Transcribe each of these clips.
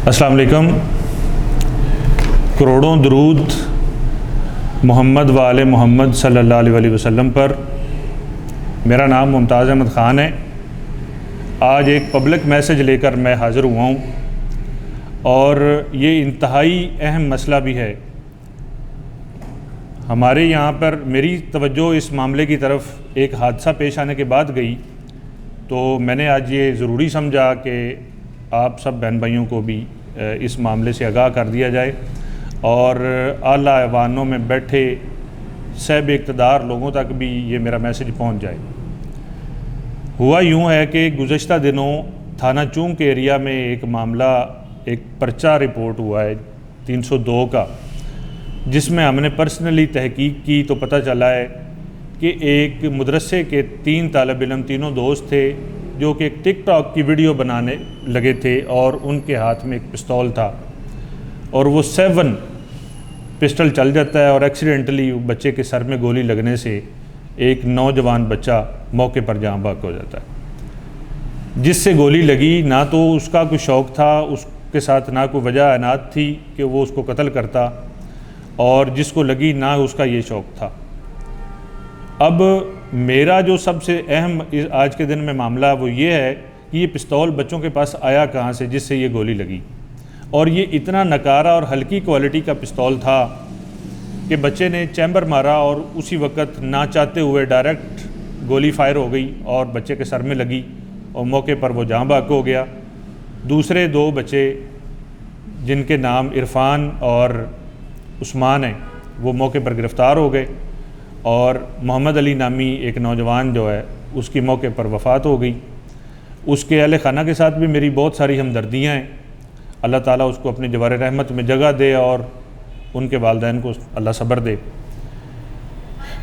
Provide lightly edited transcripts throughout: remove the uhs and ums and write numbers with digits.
السلام علیکم۔ کروڑوں درود محمد و آل محمد صلی اللہ علیہ وسلم پر۔ میرا نام ممتاز احمد خان ہے۔ آج ایک پبلک میسج لے کر میں حاضر ہوا ہوں اور یہ انتہائی اہم مسئلہ بھی ہے۔ ہمارے یہاں پر میری توجہ اس معاملے کی طرف ایک حادثہ پیش آنے کے بعد گئی، تو میں نے آج یہ ضروری سمجھا کہ آپ سب بہن بھائیوں کو بھی اس معاملے سے آگاہ کر دیا جائے اور اعلیٰ ایوانوں میں بیٹھے صاحب اقتدار لوگوں تک بھی یہ میرا میسج پہنچ جائے۔ ہوا یوں ہے کہ گزشتہ دنوں تھانہ چونک کے ایریا میں ایک معاملہ، ایک پرچہ رپورٹ ہوا ہے 302 کا، جس میں ہم نے پرسنلی تحقیق کی تو پتہ چلا ہے کہ ایک مدرسے کے 3 طالب علم، تینوں دوست تھے، جو کہ ایک ٹک ٹاک کی ویڈیو بنانے لگے تھے اور ان کے ہاتھ میں ایک پستول تھا اور وہ 7 پسٹل چل جاتا ہے اور ایکسیڈنٹلی بچے کے سر میں گولی لگنے سے ایک نوجوان بچہ موقع پر جاں بحق ہو جاتا ہے۔ جس سے گولی لگی، نہ تو اس کا کوئی شوق تھا، اس کے ساتھ نہ کوئی وجہ اعنات تھی کہ وہ اس کو قتل کرتا، اور جس کو لگی نہ اس کا یہ شوق تھا۔ اب میرا جو سب سے اہم آج کے دن میں معاملہ وہ یہ ہے کہ یہ پستول بچوں کے پاس آیا کہاں سے جس سے یہ گولی لگی، اور یہ اتنا نکارہ اور ہلکی کوالٹی کا پستول تھا کہ بچے نے چیمبر مارا اور اسی وقت نہ چاہتے ہوئے ڈائریکٹ گولی فائر ہو گئی اور بچے کے سر میں لگی اور موقع پر وہ جاں بحق ہو گیا۔ دوسرے 2 بچے جن کے نام عرفان اور عثمان ہیں وہ موقع پر گرفتار ہو گئے، اور محمد علی نامی ایک نوجوان جو ہے اس کی موقع پر وفات ہو گئی۔ اس کے اہل خانہ کے ساتھ بھی میری بہت ساری ہمدردیاں ہیں۔ اللہ تعالیٰ اس کو اپنی جوار رحمت میں جگہ دے اور ان کے والدین کو اللہ صبر دے۔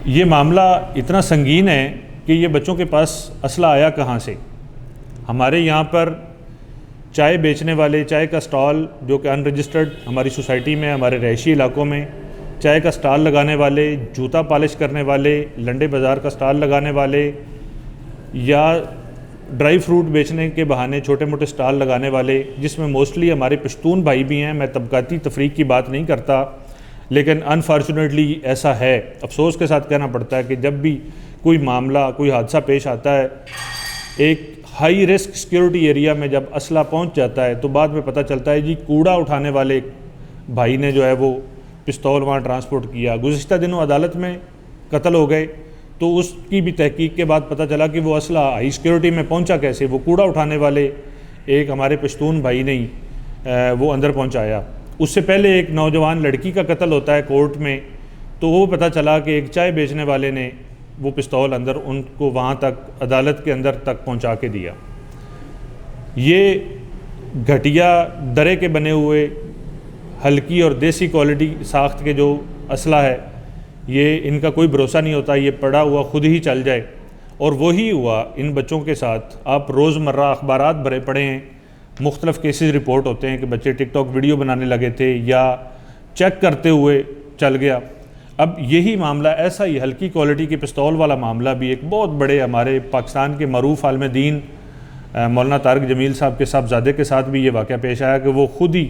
یہ معاملہ اتنا سنگین ہے کہ یہ بچوں کے پاس اسلحہ آیا کہاں سے؟ ہمارے یہاں پر چائے بیچنے والے، چائے کا سٹال جو کہ ان رجسٹرڈ ہماری سوسائٹی میں، ہمارے رہائشی علاقوں میں چائے کا سٹال لگانے والے، جوتا پالش کرنے والے، لنڈے بازار کا سٹال لگانے والے، یا ڈرائی فروٹ بیچنے کے بہانے چھوٹے موٹے سٹال لگانے والے، جس میں موسٹلی ہمارے پشتون بھائی بھی ہیں۔ میں طبقاتی تفریق کی بات نہیں کرتا، لیکن انفارچونیٹلی ایسا ہے، افسوس کے ساتھ کہنا پڑتا ہے کہ جب بھی کوئی معاملہ، کوئی حادثہ پیش آتا ہے، ایک ہائی رسک سیکیورٹی ایریا میں جب اسلحہ پہنچ جاتا ہے تو بعد میں پتہ چلتا ہے جی کوڑا اٹھانے والے بھائی نے جو ہے وہ پستول وہاں ٹرانسپورٹ کیا۔ گزشتہ دنوں عدالت میں قتل ہو گئے تو اس کی بھی تحقیق کے بعد پتہ چلا کہ وہ اسلحہ ہائی سیکیورٹی میں پہنچا کیسے؟ وہ کوڑا اٹھانے والے ایک ہمارے پشتون بھائی نے وہ اندر پہنچایا۔ اس سے پہلے ایک نوجوان لڑکی کا قتل ہوتا ہے کورٹ میں، تو وہ پتہ چلا کہ ایک چائے بیچنے والے نے وہ پستول اندر ان کو وہاں تک عدالت کے اندر تک پہنچا کے دیا۔ یہ گھٹیا درے کے بنے ہوئے ہلکی اور دیسی کوالٹی ساخت کے جو اسلحہ ہے، یہ ان کا کوئی بھروسہ نہیں ہوتا، یہ پڑا ہوا خود ہی چل جائے، اور وہی ہوا ان بچوں کے ساتھ۔ آپ روزمرہ اخبارات بھرے پڑے ہیں، مختلف کیسز رپورٹ ہوتے ہیں کہ بچے ٹک ٹاک ویڈیو بنانے لگے تھے یا چیک کرتے ہوئے چل گیا۔ اب یہی معاملہ، ایسا ہی ہلکی کوالٹی کے پستول والا معاملہ بھی ایک بہت بڑے ہمارے پاکستان کے معروف عالم دین مولانا طارق جمیل صاحب کے صاحبزادے کے ساتھ بھی یہ واقعہ پیش آیا کہ وہ خود ہی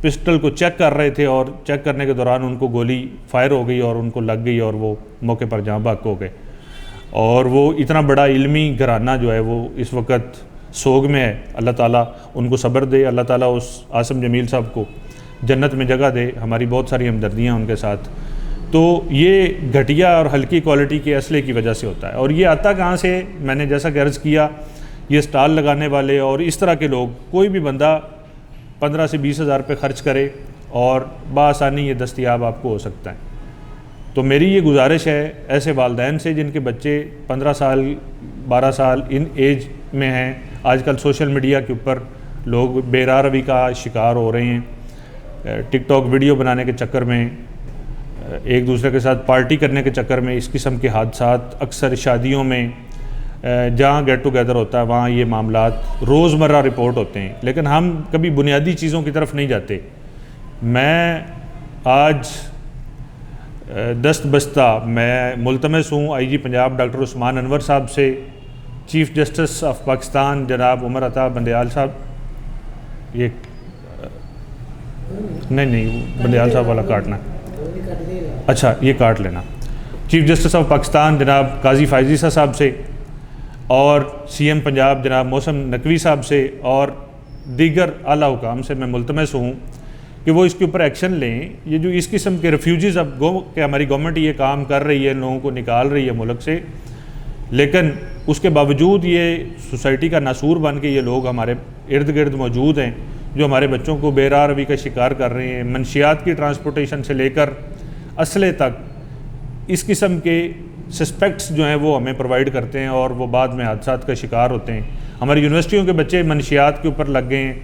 پسٹل کو چیک کر رہے تھے اور چیک کرنے کے دوران ان کو گولی فائر ہو گئی اور ان کو لگ گئی اور وہ موقع پر جاں بحق ہو گئے۔ اور وہ اتنا بڑا علمی گھرانہ جو ہے وہ اس وقت سوگ میں ہے۔ اللہ تعالیٰ ان کو صبر دے، اللہ تعالیٰ اس عاصم جمیل صاحب کو جنت میں جگہ دے۔ ہماری بہت ساری ہمدردیاں ان کے ساتھ۔ تو یہ گھٹیا اور ہلکی کوالٹی کے اسلحے کی وجہ سے ہوتا ہے، اور یہ آتا کہاں سے؟ میں نے جیسا کہ عرض کیا، یہ سٹال لگانے والے اور اس طرح کے لوگ، کوئی بھی بندہ 15 سے 20 ہزار روپے خرچ کرے اور بآسانی یہ دستیاب آپ کو ہو سکتا ہے۔ تو میری یہ گزارش ہے ایسے والدین سے جن کے بچے 15 سال 12 سال ان ایج میں ہیں۔ آج کل سوشل میڈیا کے اوپر لوگ بے راہ روی کا شکار ہو رہے ہیں، ٹک ٹاک ویڈیو بنانے کے چکر میں، ایک دوسرے کے ساتھ پارٹی کرنے کے چکر میں اس قسم کے حادثات اکثر شادیوں میں جہاں گیٹ ٹوگیدر ہوتا ہے وہاں یہ معاملات روزمرہ رپورٹ ہوتے ہیں، لیکن ہم کبھی بنیادی چیزوں کی طرف نہیں جاتے۔ میں آج دست بستہ میں ملتمس ہوں آئی جی پنجاب ڈاکٹر عثمان انور صاحب سے، چیف جسٹس آف پاکستان جناب عمر عطا بندیال صاحب، یہ نہیں بندیال صاحب والا کاٹنا ہے. اچھا یہ کاٹ لینا. چیف جسٹس آف پاکستان جناب قاضی فائز عیسیٰ صاحب سے اور سی ایم پنجاب جناب محسن نقوی صاحب سے اور دیگر اعلیٰ حکام سے میں ملتمس ہوں کہ وہ اس کے اوپر ایکشن لیں. یہ جو اس قسم کے ریفیوجیز اب کہ ہماری گورنمنٹ یہ کام کر رہی ہے, لوگوں کو نکال رہی ہے ملک سے, لیکن اس کے باوجود یہ سوسائٹی کا ناسور بن کے یہ لوگ ہمارے ارد گرد موجود ہیں جو ہمارے بچوں کو بے راہ روی کا شکار کر رہے ہیں. منشیات کی ٹرانسپورٹیشن سے لے کر اسلحے تک اس قسم کے سسپیکٹس جو ہیں وہ ہمیں پرووائڈ کرتے ہیں اور وہ بعد میں حادثات کا شکار ہوتے ہیں. ہماری یونیورسٹیوں کے بچے منشیات کے اوپر لگ گئے ہیں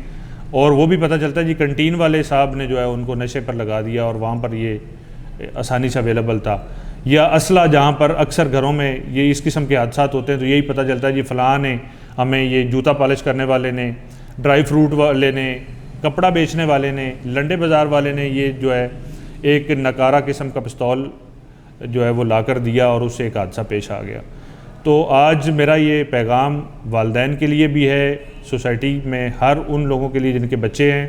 اور وہ بھی پتہ چلتا ہے جی کنٹین والے صاحب نے جو ہے ان کو نشے پر لگا دیا اور وہاں پر یہ آسانی سے اویلیبل تھا. یا اسلحہ جہاں پر اکثر گھروں میں یہ اس قسم کے حادثات ہوتے ہیں تو یہی پتہ چلتا ہے جی فلاں نے ہمیں, یہ جوتا پالش کرنے والے نے, ڈرائی فروٹ والے نے, کپڑا بیچنے والے نے, لنڈے بازار والے نے یہ جو ہے ایک نکارہ قسم کا پستول جو ہے وہ لا کر دیا اور اس سے ایک حادثہ پیش آ گیا. تو آج میرا یہ پیغام والدین کے لیے بھی ہے, سوسائٹی میں ہر ان لوگوں کے لیے جن کے بچے ہیں,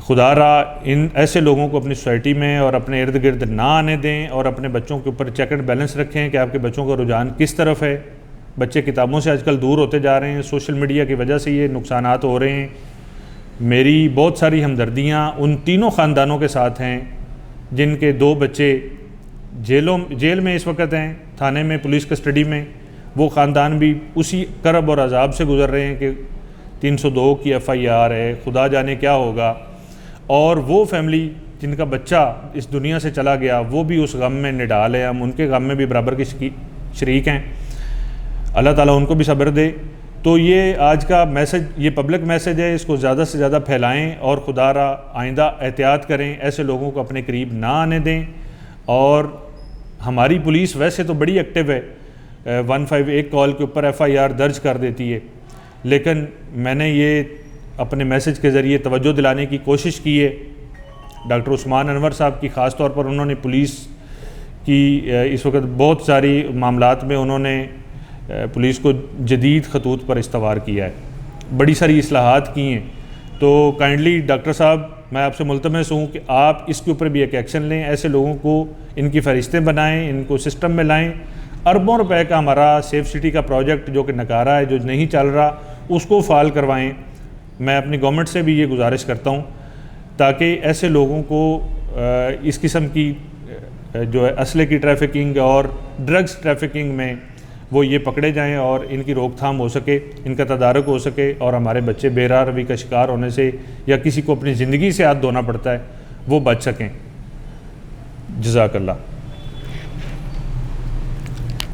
خدا را ان ایسے لوگوں کو اپنی سوسائٹی میں اور اپنے ارد گرد نہ آنے دیں اور اپنے بچوں کے اوپر چیک اینڈ بیلنس رکھیں کہ آپ کے بچوں کا رجحان کس طرف ہے. بچے کتابوں سے آج کل دور ہوتے جا رہے ہیں, سوشل میڈیا کی وجہ سے یہ نقصانات ہو رہے ہیں. میری بہت ساری ہمدردیاں ان تینوں خاندانوں کے ساتھ ہیں جن کے 2 بچے جیل میں اس وقت ہیں, تھانے میں, پولیس کسٹڈی میں. وہ خاندان بھی اسی کرب اور عذاب سے گزر رہے ہیں کہ 302 کی FIR ہے, خدا جانے کیا ہوگا. اور وہ فیملی جن کا بچہ اس دنیا سے چلا گیا وہ بھی اس غم میں نڈال ہے, ہم ان کے غم میں بھی برابر کی شریک ہیں. اللہ تعالیٰ ان کو بھی صبر دے. تو یہ آج کا میسج, یہ پبلک میسج ہے, اس کو زیادہ سے زیادہ پھیلائیں اور خدا را آئندہ احتیاط کریں, ایسے لوگوں کو اپنے قریب نہ آنے دیں. اور ہماری پولیس ویسے تو بڑی ایکٹیو ہے, 151 کال کے اوپر FIR درج کر دیتی ہے, لیکن میں نے یہ اپنے میسج کے ذریعے توجہ دلانے کی کوشش کی ہے. ڈاکٹر عثمان انور صاحب کی خاص طور پر انہوں نے پولیس کی اس وقت بہت ساری معاملات میں انہوں نے پولیس کو جدید خطوط پر استوار کیا ہے, بڑی ساری اصلاحات کی ہیں. تو کائنڈلی ڈاکٹر صاحب میں آپ سے ملتمس ہوں کہ آپ اس کے اوپر بھی ایک ایکشن لیں, ایسے لوگوں کو ان کی فہرستیں بنائیں, ان کو سسٹم میں لائیں. اربوں روپے کا ہمارا سیف سٹی کا پروجیکٹ جو کہ نکارہ ہے, جو نہیں چل رہا, اس کو فعال کروائیں. میں اپنی گورنمنٹ سے بھی یہ گزارش کرتا ہوں تاکہ ایسے لوگوں کو اس قسم کی جو ہے اسلحے کی ٹریفکنگ اور ڈرگز ٹریفکنگ میں وہ یہ پکڑے جائیں اور ان کی روک تھام ہو سکے, ان کا تدارک ہو سکے اور ہمارے بچے بے راہ روی کا شکار ہونے سے یا کسی کو اپنی زندگی سے ہاتھ دھونا پڑتا ہے وہ بچ سکیں. جزاک اللہ.